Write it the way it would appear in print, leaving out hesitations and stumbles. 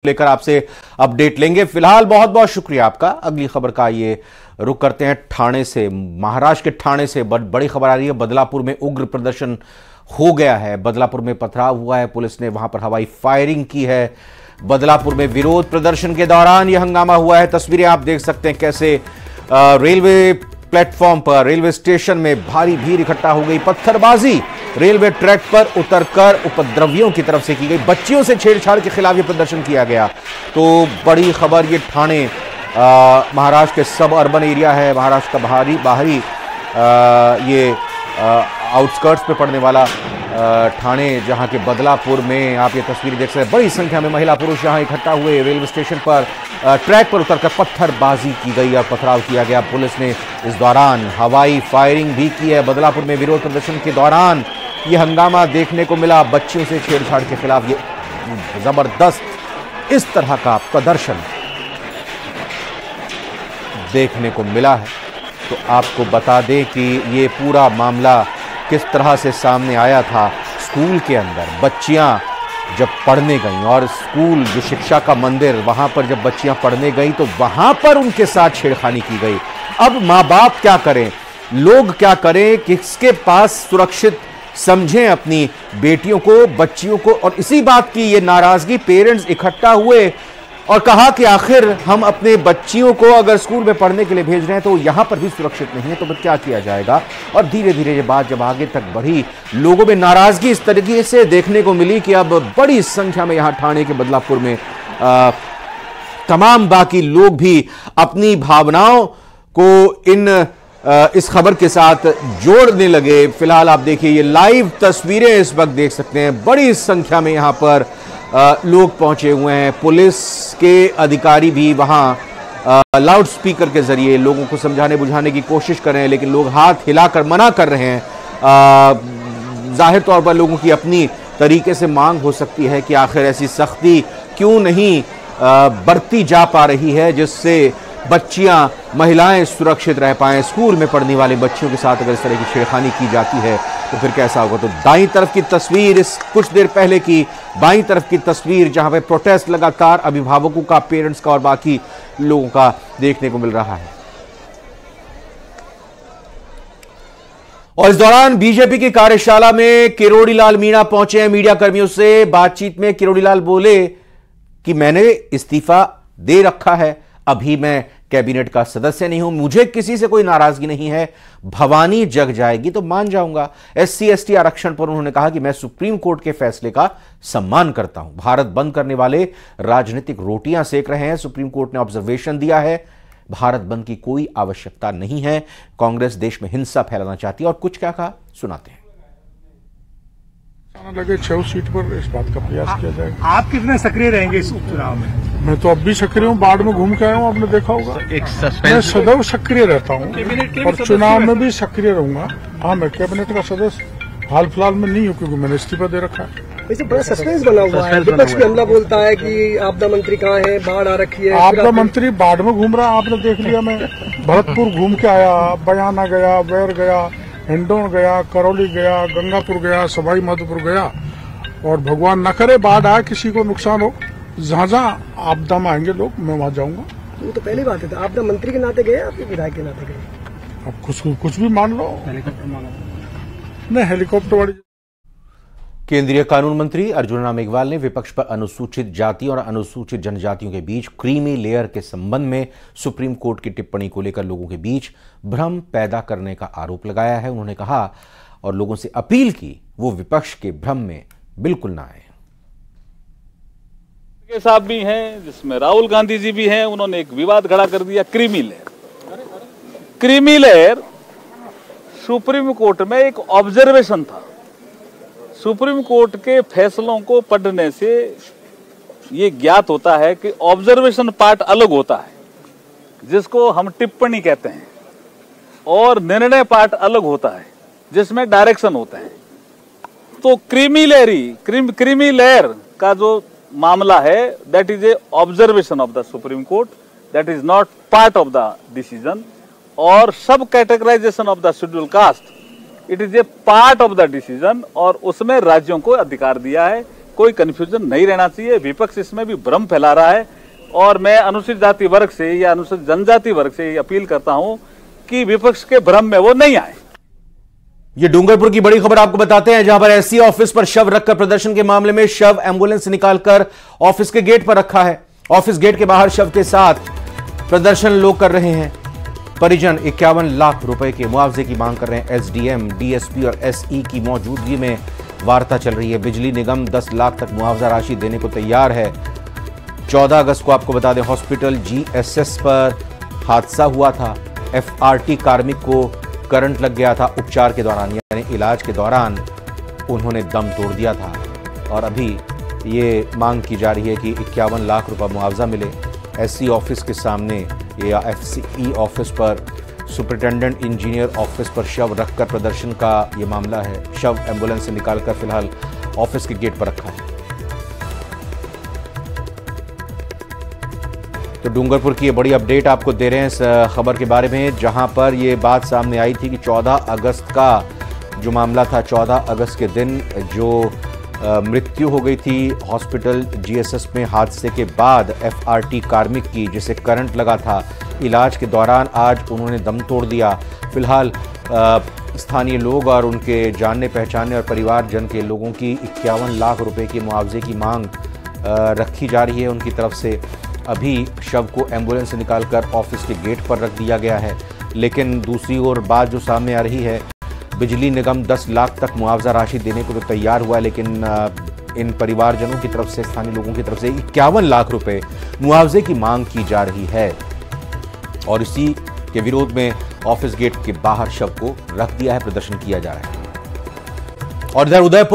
लेकर आपसे अपडेट लेंगे। फिलहाल बहुत बहुत शुक्रिया आपका। अगली खबर का ये रुख करते हैं ठाणे से। महाराष्ट्र के ठाणे से बड़ी खबर आ रही है। बदलापुर में उग्र प्रदर्शन हो गया है। बदलापुर में पथराव हुआ है, पुलिस ने वहां पर हवाई फायरिंग की है। बदलापुर में विरोध प्रदर्शन के दौरान यह हंगामा हुआ है। तस्वीरें आप देख सकते हैं कैसे रेलवे प्लेटफॉर्म पर, रेलवे स्टेशन में भारी भीड़ इकट्ठा हो गई। पत्थरबाजी रेलवे ट्रैक पर उतरकर उपद्रवियों की तरफ से की गई। बच्चियों से छेड़छाड़ के खिलाफ ये प्रदर्शन किया गया। तो बड़ी खबर, ये ठाणे महाराष्ट्र के सब अर्बन एरिया है। महाराष्ट्र का बाहरी ये आउटस्कर्ट्स पे पड़ने वाला ठाणे, जहां के बदलापुर में आप ये तस्वीर देख सकते हैं। बड़ी संख्या में महिला पुरुष यहां इकट्ठा हुए। रेलवे स्टेशन पर ट्रैक पर उतरकर पत्थरबाजी की गई और पथराव किया गया। पुलिस ने इस दौरान हवाई फायरिंग भी की है। बदलापुर में विरोध प्रदर्शन के दौरान ये हंगामा देखने को मिला। बच्चियों से छेड़छाड़ के खिलाफ ये जबरदस्त इस तरह का प्रदर्शन देखने को मिला है। तो आपको बता दें कि ये पूरा मामला किस तरह से सामने आया था। स्कूल के अंदर बच्चियां जब पढ़ने गईं, और स्कूल जो शिक्षा का मंदिर, वहां पर जब बच्चियां पढ़ने गईं तो वहां पर उनके साथ छेड़खानी की गई। अब माँ बाप क्या करें, लोग क्या करें, किसके पास सुरक्षित समझें अपनी बेटियों को, बच्चियों को। और इसी बात की ये नाराजगी, पेरेंट्स इकट्ठा हुए और कहा कि आखिर हम अपने बच्चियों को अगर स्कूल में पढ़ने के लिए भेज रहे हैं तो यहां पर भी सुरक्षित नहीं है, तो फिर क्या किया जाएगा। और धीरे धीरे ये बात जब आगे तक बढ़ी, लोगों में नाराजगी इस तरीके से देखने को मिली कि अब बड़ी संख्या में यहां ठाणे के बदलापुर में तमाम बाकी लोग भी अपनी भावनाओं को इस खबर के साथ जोड़ने लगे। फिलहाल आप देखिए, ये लाइव तस्वीरें इस वक्त देख सकते हैं। बड़ी संख्या में यहां पर लोग पहुंचे हुए हैं। पुलिस के अधिकारी भी वहां लाउड स्पीकर के जरिए लोगों को समझाने बुझाने की कोशिश कर रहे हैं, लेकिन लोग हाथ हिलाकर मना कर रहे हैं। जाहिर तौर पर लोगों की अपनी तरीके से मांग हो सकती है कि आखिर ऐसी सख्ती क्यों नहीं बरती जा पा रही है, जिससे बच्चियां, महिलाएं सुरक्षित रह पाएं। स्कूल में पढ़ने वाले बच्चियों के साथ अगर इस तरह की छेड़खानी की जाती है तो फिर कैसा होगा। तो दाईं तरफ की तस्वीर, इस कुछ देर पहले की बाईं तरफ की तस्वीर, जहां पे प्रोटेस्ट लगातार अभिभावकों का, पेरेंट्स का और बाकी लोगों का देखने को मिल रहा है। और इस दौरान बीजेपी की कार्यशाला में किरोड़ी लाल मीणा पहुंचे हैं। मीडिया कर्मियों से बातचीत में किरोड़ी लाल बोले कि मैंने इस्तीफा दे रखा है, अभी मैं कैबिनेट का सदस्य नहीं हूं, मुझे किसी से कोई नाराजगी नहीं है। भवानी जग जाएगी तो मान जाऊंगा। SC/ST आरक्षण पर उन्होंने कहा कि मैं सुप्रीम कोर्ट के फैसले का सम्मान करता हूं। भारत बंद करने वाले राजनीतिक रोटियां सेक रहे हैं। सुप्रीम कोर्ट ने ऑब्जर्वेशन दिया है, भारत बंद की कोई आवश्यकता नहीं है। कांग्रेस देश में हिंसा फैलाना चाहती है। और कुछ क्या कहा, सुनाते हैं। लगे 6 सीट पर इस बात का प्रयास किया जाएगा। आप कितने सक्रिय रहेंगे इस उपचुनाव में? मैं तो अब भी सक्रिय हूँ, बाढ़ में घूम के आया हूँ, आपने देखा होगा। मैं सदैव सक्रिय रहता हूँ और चुनाव में भी सक्रिय रहूंगा। हाँ, मैं कैबिनेट का सदस्य हाल फिलहाल में नहीं हूँ, क्योंकि मैंने इस्तीफा दे रखा है। वैसे बड़ा सस्पेंस बना हुआ है। विपक्ष भी हमला बोलता है कि आपदा मंत्री कहाँ है, बाढ़ आ रखी है। आपदा मंत्री बाढ़ में घूम रहा है, आपने देख लिया। मैं भरतपुर घूम के आया, बयाना गया, बैर गया, हिंडौन गया, करौली गया, गंगापुर गया, सवाई माधोपुर गया। और भगवान न करे बाढ़ आए, किसी को नुकसान हो, जहां जहां आपदा में आएंगे लोग, मैं वहां जाऊंगा। वो तो पहली बात है, आपदा मंत्री के नाते गए, आपके विधायक के नाते गए? अब कुछ भी मान लो। नहीं, हेलीकॉप्टर वाली। केंद्रीय कानून मंत्री अर्जुन राम मेघवाल ने विपक्ष पर अनुसूचित जाति और अनुसूचित जनजातियों के बीच क्रीमी लेयर के संबंध में सुप्रीम कोर्ट की टिप्पणी को लेकर लोगों के बीच भ्रम पैदा करने का आरोप लगाया है। उन्होंने कहा और लोगों से अपील की, वो विपक्ष के भ्रम में बिल्कुल ना आए। साहब भी हैं, जिसमें राहुल गांधी जी भी हैं। उन्होंने एक विवाद खड़ा कर दिया, creamy layer. Creamy layer supreme court में एक ऑब्जर्वेशन था। सुप्रीम कोर्ट के फैसलों को पढ़ने से ये ज्ञात होता है कि ऑब्जर्वेशन पार्ट अलग होता है, जिसको हम टिप्पणी कहते हैं, और निर्णय पार्ट अलग होता है, जिसमें डायरेक्शन होते हैं। तो क्रीमी लेयर का जो मामला है, that is a observation of the supreme court, that is not part of the decision. और sub categorization of the schedule caste, it is a part of the decision, और उसमें राज्यों को अधिकार दिया है कोई कंफ्यूजन नहीं रहना चाहिए। विपक्ष इसमें भी भ्रम फैला रहा है और मैं अनुसूचित जाति वर्ग से या अनुसूचित जनजाति वर्ग से अपील करता हूं कि विपक्ष के भ्रम में वो नहीं आए। ये डूंगरपुर की बड़ी खबर आपको बताते हैं, जहां पर एससी ऑफिस पर शव रखकर प्रदर्शन के मामले में शव एम्बुलेंस से निकालकर ऑफिस के गेट पर रखा है। ऑफिस गेट के बाहर शव के साथ प्रदर्शन लोग कर रहे हैं। परिजन 51 लाख रुपए के मुआवजे की मांग कर रहे हैं। एसडीएम, डीएसपी और एसई की मौजूदगी में वार्ता चल रही है। बिजली निगम 10 लाख तक मुआवजा राशि देने को तैयार है। 14 अगस्त को आपको बता दें, हॉस्पिटल जीएसएस पर हादसा हुआ था। एफआरटी कार्मिक को करंट लग गया था उपचार के दौरान, यानी इलाज के दौरान उन्होंने दम तोड़ दिया था। और अभी ये मांग की जा रही है कि 51 लाख रुपए मुआवजा मिले। एससी ऑफिस के सामने या एफसीई ऑफिस पर, सुपरिटेंडेंट इंजीनियर ऑफिस पर शव रखकर प्रदर्शन का ये मामला है। शव एम्बुलेंस से निकालकर फिलहाल ऑफिस के गेट पर रखा है। तो डूंगरपुर की ये बड़ी अपडेट आपको दे रहे हैं इस खबर के बारे में, जहां पर ये बात सामने आई थी कि 14 अगस्त का जो मामला था, 14 अगस्त के दिन जो मृत्यु हो गई थी हॉस्पिटल जीएसएस में हादसे के बाद एफआरटी कार्मिक की, जिसे करंट लगा था इलाज के दौरान, आज उन्होंने दम तोड़ दिया। फिलहाल स्थानीय लोग और उनके जानने पहचानने और परिवारजन के लोगों की 51 लाख रुपए की मुआवजे की मांग रखी जा रही है उनकी तरफ से। अभी शव को एम्बुलेंस से निकालकर ऑफिस के गेट पर रख दिया गया है। लेकिन दूसरी ओर बात जो सामने आ रही है, बिजली निगम 10 लाख तक मुआवजा राशि देने को तो तैयार हुआ है, लेकिन इन परिवारजनों की तरफ से, स्थानीय लोगों की तरफ से 51 लाख रुपए मुआवजे की मांग की जा रही है। और इसी के विरोध में ऑफिस गेट के बाहर शव को रख दिया है, प्रदर्शन किया जा रहा है। और इधर उदयपुर